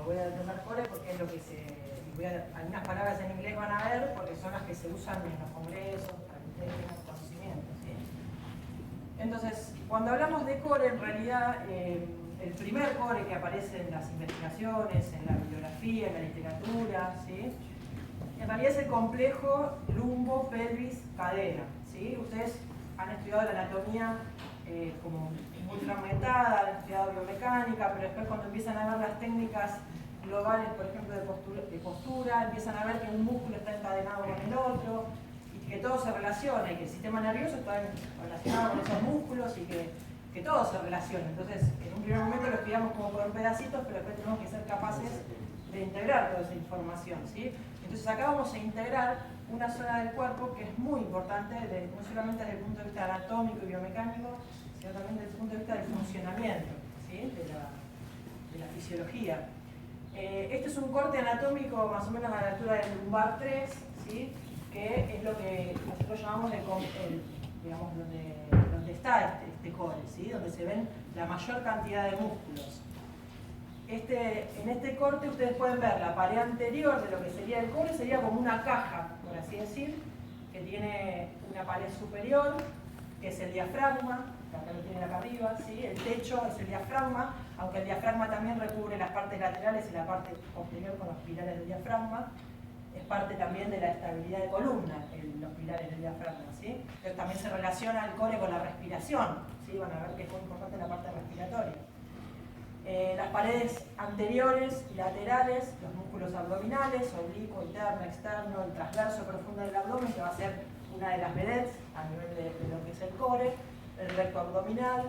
voy a denominar core porque es lo que algunas palabras en inglés van a ver porque son las que se usan en los congresos, para que ustedes tengan conocimiento, ¿sí? Entonces, cuando hablamos de core, en realidad, el primer core que aparece en las investigaciones, en la bibliografía, en la literatura, ¿sí? En realidad es el complejo lumbo, pelvis, cadera, ¿sí? Ustedes han estudiado la anatomía como muy fragmentada, han estudiado biomecánica, pero después cuando empiezan a ver las técnicas globales, por ejemplo, de postura, empiezan a ver que un músculo está encadenado con el otro, y que todo se relaciona, y que el sistema nervioso está relacionado con esos músculos, y que todo se relaciona. Entonces, en un primer momento lo estudiamos como por pedacitos, pero después tenemos que ser capaces de integrar toda esa información, ¿sí? Entonces acá vamos a integrar una zona del cuerpo que es muy importante, no solamente desde el punto de vista anatómico y biomecánico, sino también desde el punto de vista del funcionamiento, ¿sí? de la fisiología. Este es un corte anatómico más o menos a la altura del lumbar 3, ¿sí? Que es lo que nosotros llamamos digamos, donde está este core, ¿sí? Donde se ven la mayor cantidad de músculos. En este corte ustedes pueden ver la pared anterior de lo que sería el core, sería como una caja, por así decir, que tiene una pared superior, que es el diafragma, que acá lo tienen acá arriba, ¿sí? El techo es el diafragma, aunque el diafragma también recubre las partes laterales y la parte posterior con los pilares del diafragma, es parte también de la estabilidad de columna, los pilares del diafragma, ¿sí? Pero también se relaciona el core con la respiración, ¿sí? Van a ver que es muy importante la parte respiratoria. Las paredes anteriores y laterales, los músculos abdominales, oblicuo, interno, externo, el transverso profundo del abdomen, que va a ser una de las vedettes a nivel de lo que es el core, el recto abdominal,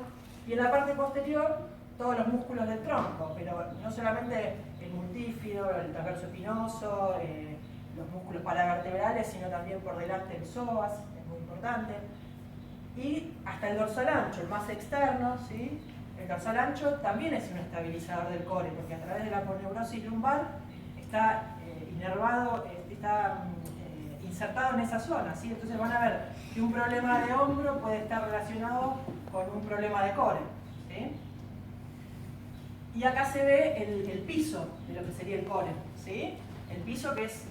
y en la parte posterior todos los músculos del tronco, pero no solamente el multífido, el transverso espinoso, los músculos paravertebrales, sino también por delante el psoas, es muy importante, y hasta el dorsal ancho, el más externo, ¿sí? El dorsal ancho también es un estabilizador del core, porque a través de la aponeurosis lumbar está inervado, está insertado en esa zona, ¿sí? Entonces van a ver que un problema de hombro puede estar relacionado con un problema de core, ¿sí? Y acá se ve el piso de lo que sería el core, ¿sí? El piso que es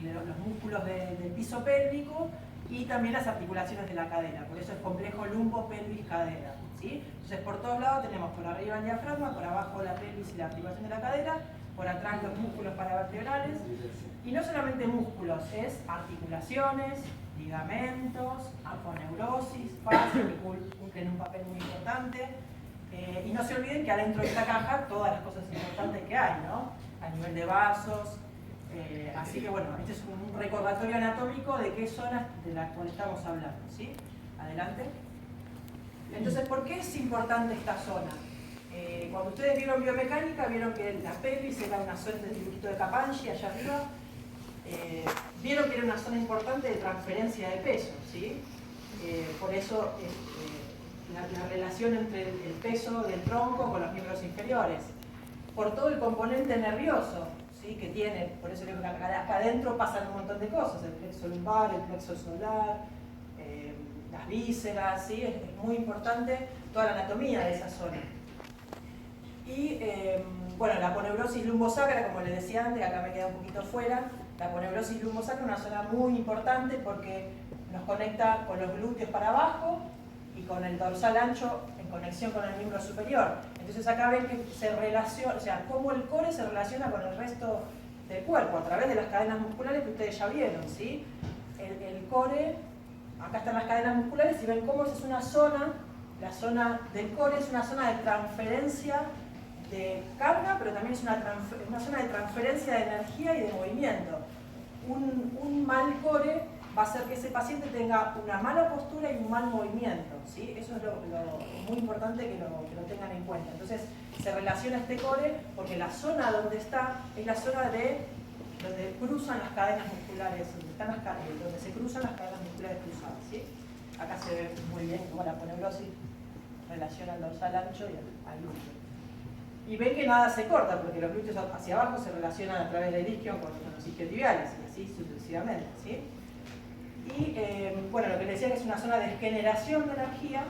los músculos del piso pélvico y también las articulaciones de la cadera, por eso es complejo lumbo, pelvis, cadera, ¿sí? Entonces por todos lados tenemos por arriba el diafragma, por abajo la pelvis y la articulación de la cadera, por atrás los músculos paravertebrales, y no solamente músculos, es articulaciones, ligamentos, aponeurosis, fascias que cumplen un papel muy importante, y no se olviden que adentro de esta caja todas las cosas importantes que hay, ¿no? A nivel de vasos, así que bueno, este es un recordatorio anatómico de qué zonas de las cuales estamos hablando, ¿sí? Adelante. Entonces, ¿por qué es importante esta zona? Cuando ustedes vieron biomecánica, vieron que la pelvis era una zona del dibujito de Capanghi allá arriba, vieron que era una zona importante de transferencia de peso, ¿sí? Por eso la relación entre el peso del tronco con los miembros inferiores, por todo el componente nervioso, ¿sí? Que tiene, por eso digo que acá adentro pasan un montón de cosas, el plexo lumbar, el plexo solar, las vísceras, ¿sí? Es muy importante toda la anatomía de esa zona. Y bueno, la aponeurosis lumbosacra, como les decía antes, acá me queda un poquito fuera, la aponeurosis lumbosacra es una zona muy importante porque nos conecta con los glúteos para abajo y con el dorsal ancho en conexión con el miembro superior. Entonces acá ven que se relaciona, o sea, cómo el core se relaciona con el resto del cuerpo a través de las cadenas musculares que ustedes ya vieron, ¿sí? El core, acá están las cadenas musculares y ven cómo es una zona, la zona del core es una zona de transferencia de carga, pero también es una zona de transferencia de energía y de movimiento. Un mal core va a hacer que ese paciente tenga una mala postura y un mal movimiento, ¿sí? Eso es muy importante que lo tengan en cuenta. Entonces se relaciona este core porque la zona donde está es la zona donde cruzan las cadenas musculares, donde se cruzan las cadenas musculares cruzadas, ¿sí? Acá se ve muy bien cómo la aponeurosis relaciona el dorsal ancho y al glúteo. Y ven que nada se corta, porque los glúteos hacia abajo se relacionan a través del isquio con los isquiotibiales, y así sucesivamente, ¿sí? Y bueno, lo que les decía que es una zona de generación de energía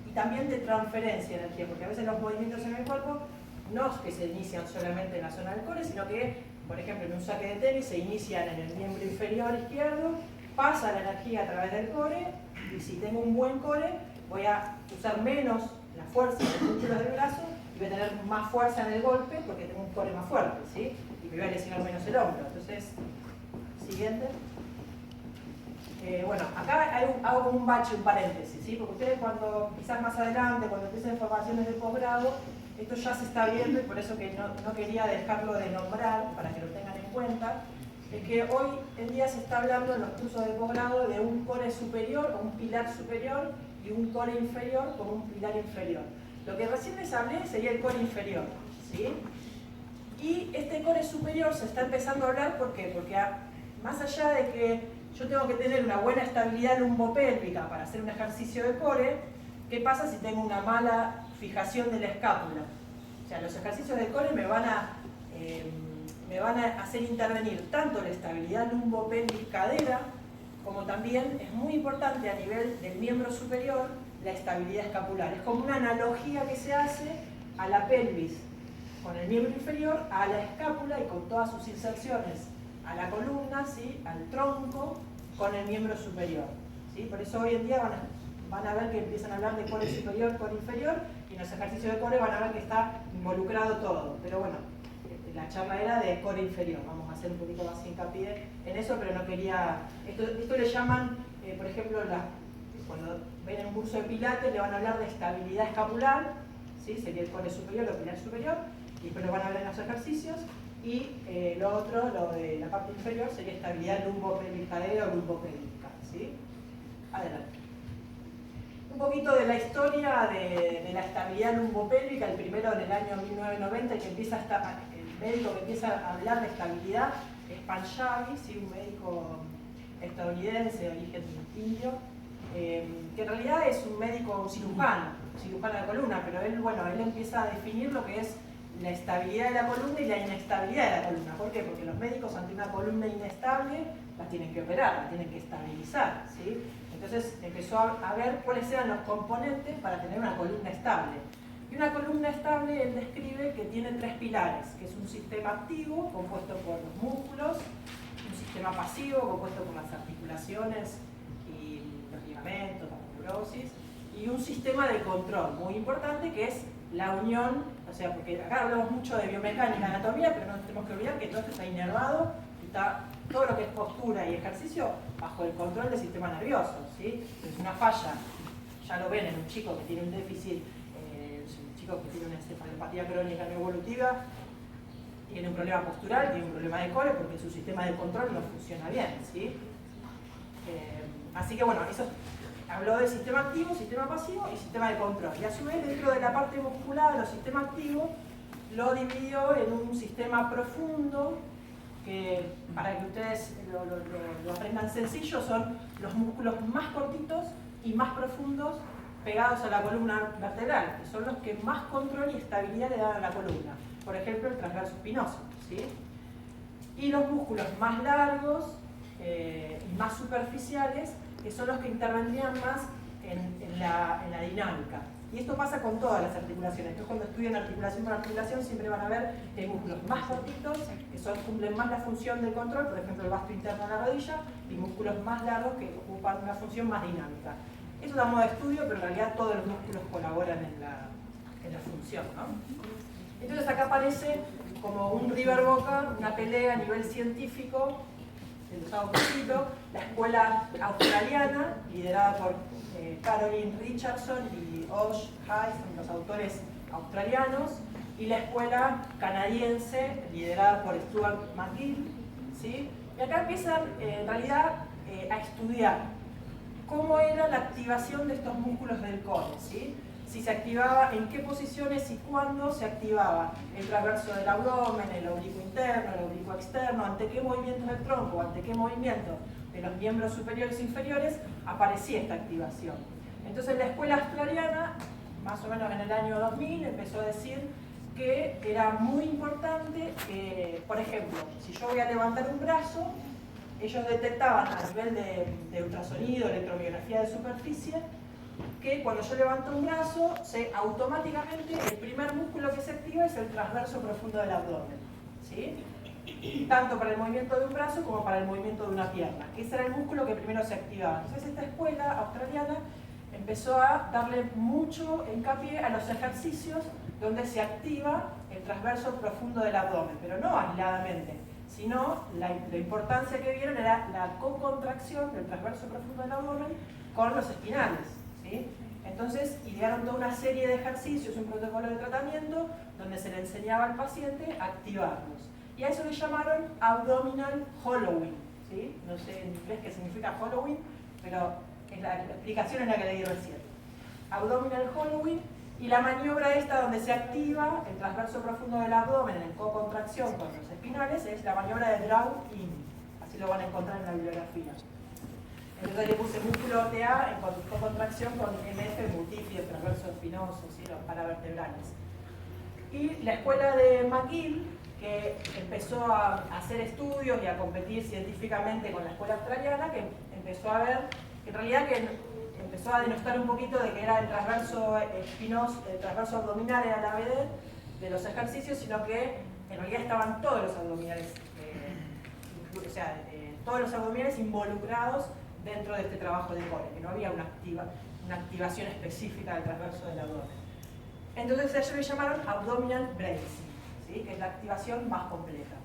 y también de transferencia de energía, porque a veces los movimientos en el cuerpo no es que se inician solamente en la zona del core, sino que, por ejemplo, en un saque de tenis se inician en el miembro inferior izquierdo, pasa la energía a través del core, y si tengo un buen core, voy a usar menos la fuerza de los músculos del brazo y voy a tener más fuerza en el golpe porque tengo un core más fuerte, ¿sí? Y me voy a lesionar menos el hombro. Entonces, siguiente. Bueno, acá hago como un bache, un paréntesis, ¿sí? Porque ustedes cuando, quizás más adelante, cuando empiecen formaciones de posgrado, esto ya se está viendo y por eso que no quería dejarlo de nombrar, para que lo tengan en cuenta, es que hoy en día se está hablando en los cursos de posgrado de un core superior o un pilar superior y un core inferior como un pilar inferior. Lo que recién les hablé sería el core inferior, ¿sí? Y este core superior se está empezando a hablar, ¿por qué? Porque más allá de que yo tengo que tener una buena estabilidad lumbopélvica para hacer un ejercicio de core, ¿qué pasa si tengo una mala fijación de la escápula? O sea, los ejercicios de core me van a hacer intervenir tanto la estabilidad lumbopélvica-cadera, como también es muy importante a nivel del miembro superior la estabilidad escapular. Es como una analogía que se hace a la pelvis con el miembro inferior, a la escápula y con todas sus inserciones a la columna, ¿sí? Al tronco, con el miembro superior, ¿sí? Por eso hoy en día van a ver que empiezan a hablar de core superior, core inferior, y en los ejercicios de core van a ver que está involucrado todo. Pero bueno, la charla era de core inferior, vamos a hacer un poquito más hincapié en eso, pero no quería... Esto le llaman, por ejemplo, cuando ven en un curso de pilates le van a hablar de estabilidad escapular, ¿sí? Sería el core superior o pilar superior, y después lo van a ver en los ejercicios. Y lo otro, lo de la parte inferior, sería estabilidad lumbopélvica-cadera o lumbopélvica, ¿sí? Adelante. Un poquito de la historia de la estabilidad lumbopélvica, el primero en el año 1990, el médico que empieza a hablar de estabilidad es Panjabi, ¿sí? Un médico estadounidense de origen indio, que en realidad es un médico, un cirujano de columna, pero él empieza a definir lo que es la estabilidad de la columna y la inestabilidad de la columna. ¿Por qué? Porque los médicos ante una columna inestable la tienen que operar, la tienen que estabilizar, ¿sí? Entonces empezó a ver cuáles eran los componentes para tener una columna estable. Y una columna estable él describe que tiene tres pilares, que es un sistema activo compuesto por los músculos, un sistema pasivo compuesto por las articulaciones y los ligamentos, la neurosis, y un sistema de control muy importante que es la unión, o sea, porque acá hablamos mucho de biomecánica, anatomía, pero no tenemos que olvidar que todo esto está inervado y está todo lo que es postura y ejercicio bajo el control del sistema nervioso, ¿sí? Es una falla, ya lo ven en un chico que tiene un déficit, un chico que tiene una encefalopatía crónica no evolutiva, tiene un problema postural, tiene un problema de core porque su sistema de control no funciona bien, ¿sí? Así que bueno, eso habló de sistema activo, sistema pasivo y sistema de control. Y a su vez, dentro de la parte muscular, el sistema activo, lo dividió en un sistema profundo, que para que ustedes lo aprendan sencillo, son los músculos más cortitos y más profundos pegados a la columna vertebral, que son los que más control y estabilidad le dan a la columna. Por ejemplo, el transverso espinoso, ¿sí? Y los músculos más largos y más superficiales, que son los que intervendrían más en la dinámica. Y esto pasa con todas las articulaciones. Entonces, cuando estudian articulación por articulación, siempre van a ver que hay músculos más cortitos, que cumplen más la función del control, por ejemplo, el vasto interno de la rodilla, y músculos más largos que ocupan una función más dinámica. Eso es a modo de estudio, pero en realidad todos los músculos colaboran en la función, ¿no? Entonces, acá aparece como un River Boca, una pelea a nivel científico, de Gustavo Pesito, la escuela australiana, liderada por Caroline Richardson y Osh Hayes, son los autores australianos, y la escuela canadiense, liderada por Stuart McGill, ¿sí? Y acá empiezan, en realidad, a estudiar cómo era la activación de estos músculos del core, ¿sí? Si se activaba, en qué posiciones y cuándo se activaba el transverso del abdomen, el oblicuo interno, el oblicuo externo, ante qué movimientos del tronco, ante qué movimientos de los miembros superiores e inferiores aparecía esta activación. Entonces la escuela australiana, más o menos en el año 2000, empezó a decir que era muy importante que, por ejemplo, si yo voy a levantar un brazo, ellos detectaban a nivel de ultrasonido, electromiografía de superficie, que cuando yo levanto un brazo, automáticamente el primer músculo que se activa es el transverso profundo del abdomen, ¿sí? Tanto para el movimiento de un brazo como para el movimiento de una pierna, que ese era el músculo que primero se activaba. Entonces esta escuela australiana empezó a darle mucho hincapié a los ejercicios donde se activa el transverso profundo del abdomen, pero no aisladamente, sino la importancia que vieron era la co-contracción del transverso profundo del abdomen con los espinales, ¿sí? Entonces idearon toda una serie de ejercicios, un protocolo de tratamiento, donde se le enseñaba al paciente a activarlos. Y a eso le llamaron abdominal hollowing, ¿sí? No sé en inglés qué significa hollowing, pero la explicación es la que le di recién. Abdominal hollowing, y la maniobra esta donde se activa el transverso profundo del abdomen en co-contracción con los espinales es la maniobra de draw-in. Así lo van a encontrar en la bibliografía. Entonces le puse músculo TA en co-contracción con MF multífide, transverso espinoso, ¿sí? Los paravertebrales. Y la escuela de McGill, que empezó a hacer estudios y a competir científicamente con la escuela australiana, que empezó a ver, en realidad que empezó a denostar un poquito de que era el transverso espinoso, el transverso abdominal era la vedette de los ejercicios, sino que en realidad estaban todos los abdominales, todos los abdominales involucrados dentro de este trabajo de core, que no había una activación específica del transverso del abdomen. Entonces a ellos le llamaron abdominal bracing, ¿sí? Que es la activación más completa.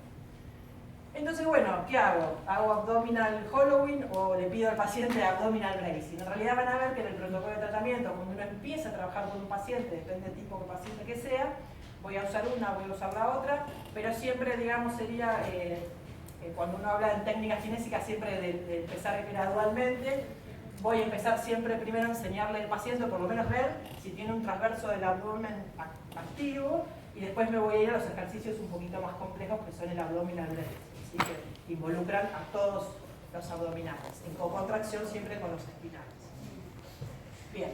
Entonces, bueno, ¿qué hago? ¿Hago abdominal hollowing o le pido al paciente abdominal bracing? En realidad van a ver que en el protocolo de tratamiento, cuando uno empieza a trabajar con un paciente, depende del tipo de paciente que sea, voy a usar una, voy a usar la otra, pero siempre, digamos, sería, cuando uno habla en técnicas kinésicas, siempre de empezar gradualmente. Voy a empezar siempre primero a enseñarle al paciente, por lo menos ver si tiene un transverso del abdomen activo, y después me voy a ir a los ejercicios un poquito más complejos, que son el abdominal bracing. Que involucran a todos los abdominales, en co-contracción siempre con los espinales. Bien.